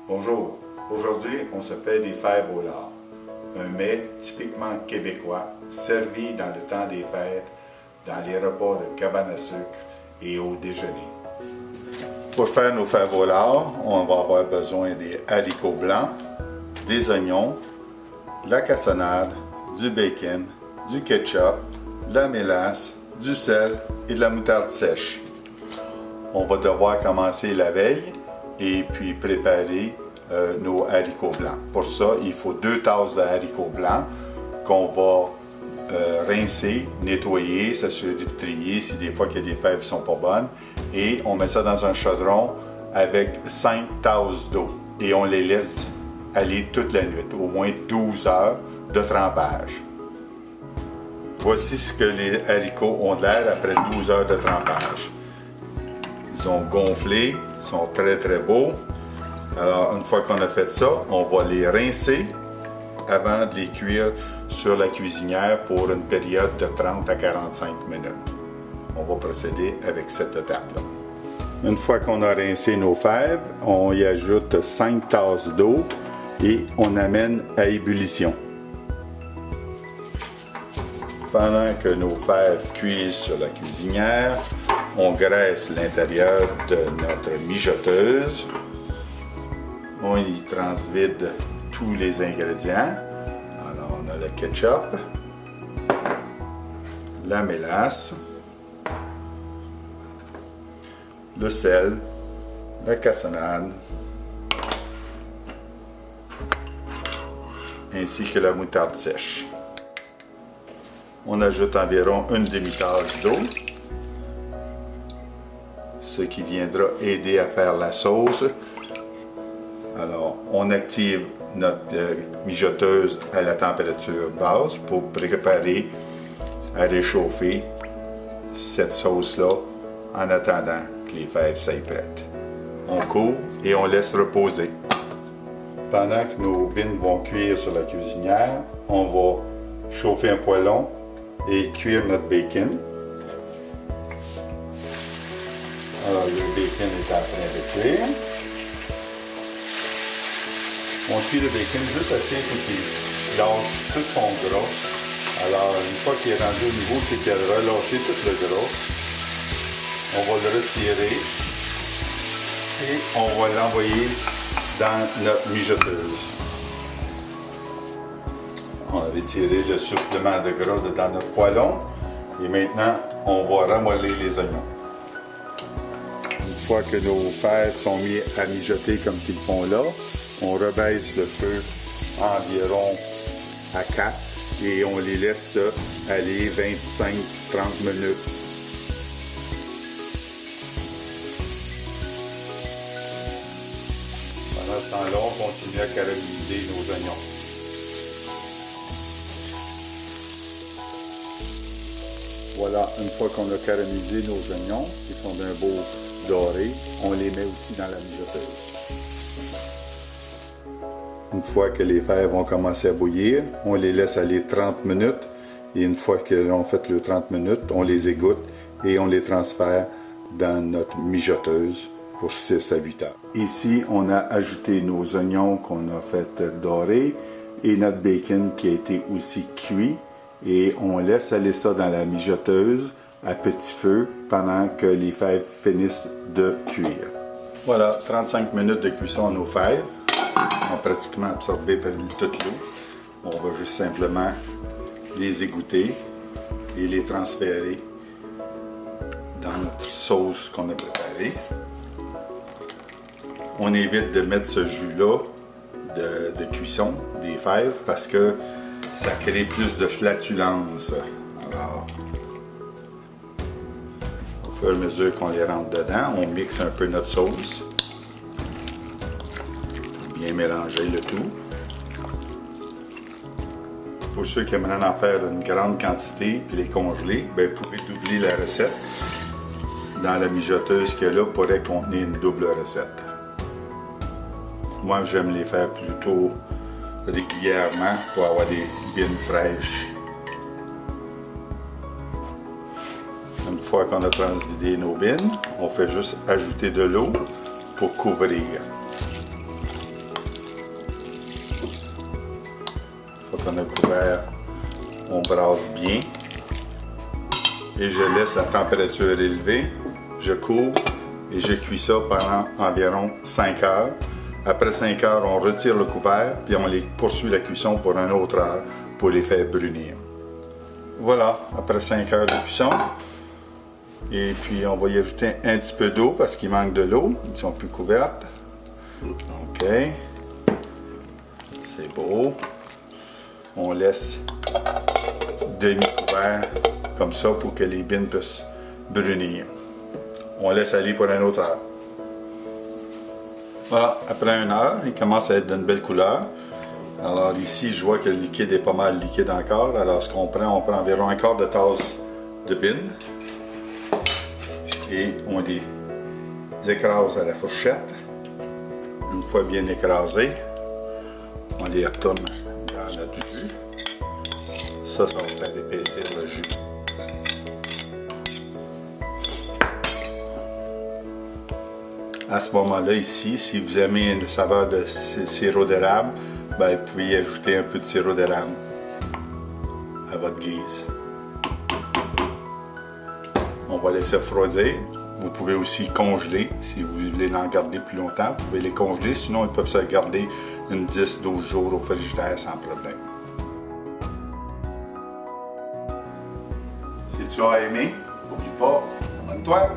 Bonjour, aujourd'hui on se fait des fèves au lard, un mets typiquement québécois servi dans le temps des fêtes, dans les repas de cabane à sucre et au déjeuner. Pour faire nos fèves au lard, on va avoir besoin des haricots blancs, des oignons, de la cassonade, du bacon, du ketchup, de la mélasse, du sel et de la moutarde sèche. On va devoir commencer la veille et puis préparer nos haricots blancs. Pour ça, il faut 2 tasses de haricots blancs qu'on va rincer, nettoyer, s'assurer de trier si des fois qu'il y a des fèves qui ne sont pas bonnes. Et on met ça dans un chaudron avec 5 tasses d'eau. Et on les laisse aller toute la nuit, au moins 12 heures de trempage. Voici ce que les haricots ont l'air après 12 heures de trempage. Ils ont gonflé, ils sont très très beaux. Alors, une fois qu'on a fait ça, on va les rincer avant de les cuire sur la cuisinière pour une période de 30 à 45 minutes. On va procéder avec cette étape-là. Une fois qu'on a rincé nos fèves, on y ajoute 5 tasses d'eau et on amène à ébullition. Pendant que nos fèves cuisent sur la cuisinière, on graisse l'intérieur de notre mijoteuse. On y transvide tous les ingrédients. Alors, on a le ketchup, la mélasse, le sel, la cassonade, ainsi que la moutarde sèche. On ajoute environ une demi-tasse d'eau, ce qui viendra aider à faire la sauce. Alors, on active notre mijoteuse à la température basse pour préparer à réchauffer cette sauce-là en attendant que les fèves soient prêtes. On couvre et on laisse reposer. Pendant que nos bines vont cuire sur la cuisinière, on va chauffer un poêlon et cuire notre bacon. Alors, le bacon est en train de cuire. On cuit le bacon juste assez pour qu'il lâche tout son gras. Alors, une fois qu'il est rendu au niveau, c'est qu'il a relâché tout le gras. On va le retirer et on va l'envoyer dans notre mijoteuse. On avait tiré le supplément de gras dans notre poêlon et maintenant, on va ramoller les oignons. Une fois que nos fèves sont mis à mijoter comme qu'ils font là, on rebaisse le feu environ à 4 et on les laisse aller 25-30 minutes. Pendant ce temps-là, on continue à caraméliser nos oignons. Voilà, une fois qu'on a caramélisé nos oignons, qui sont d'un beau doré, on les met aussi dans la mijoteuse. Une fois que les fèves vont commencer à bouillir, on les laisse aller 30 minutes. Et une fois qu'ils ont fait les 30 minutes, on les égoutte et on les transfère dans notre mijoteuse pour 6 à 8 heures. Ici, on a ajouté nos oignons qu'on a fait dorer et notre bacon qui a été aussi cuit. Et on laisse aller ça dans la mijoteuse à petit feu pendant que les fèves finissent de cuire. Voilà, 35 minutes de cuisson à nos fèves. Ont pratiquement absorbé par toute l'eau. On va juste simplement les égoutter et les transférer dans notre sauce qu'on a préparée. On évite de mettre ce jus-là de cuisson des fèves parce que ça crée plus de flatulence. Alors, au fur et à mesure qu'on les rentre dedans, on mixe un peu notre sauce. Bien mélanger le tout. Pour ceux qui aimeraient en faire une grande quantité puis les congeler, bien, vous pouvez doubler la recette. Dans la mijoteuse qu'il y a là pourrait contenir une double recette. Moi, j'aime les faire plutôt régulièrement pour avoir des bines fraîches. Une fois qu'on a transvidé nos bines, on fait juste ajouter de l'eau pour couvrir. Une fois qu'on a couvert, on brasse bien et je laisse la température élevée. Je couvre et je cuis ça pendant environ 5 heures. Après 5 heures, on retire le couvert puis on les poursuit la cuisson pour une autre heure pour les faire brunir. Voilà, après 5 heures de cuisson. Et puis on va y ajouter un petit peu d'eau parce qu'il manque de l'eau. Ils sont plus couvertes. OK. C'est beau. On laisse demi-couvert comme ça pour que les bines puissent brunir. On laisse aller pour une autre heure. Voilà, après une heure, il commence à être d'une belle couleur. Alors ici, je vois que le liquide est pas mal liquide encore. Alors ce qu'on prend, on prend environ un quart de tasse de bines. Et on les écrase à la fourchette. Une fois bien écrasés, on les retourne dans notre jus. Ça va faire épaissir le jus. À ce moment-là, ici, si vous aimez une saveur de sirop d'érable, ben, vous pouvez y ajouter un peu de sirop d'érable à votre guise. On va laisser refroidir. Vous pouvez aussi congeler. Si vous voulez en garder plus longtemps, vous pouvez les congeler. Sinon, ils peuvent se garder une 10-12 jours au frigidaire sans problème. Si tu as aimé, n'oublie pas, abonne-toi.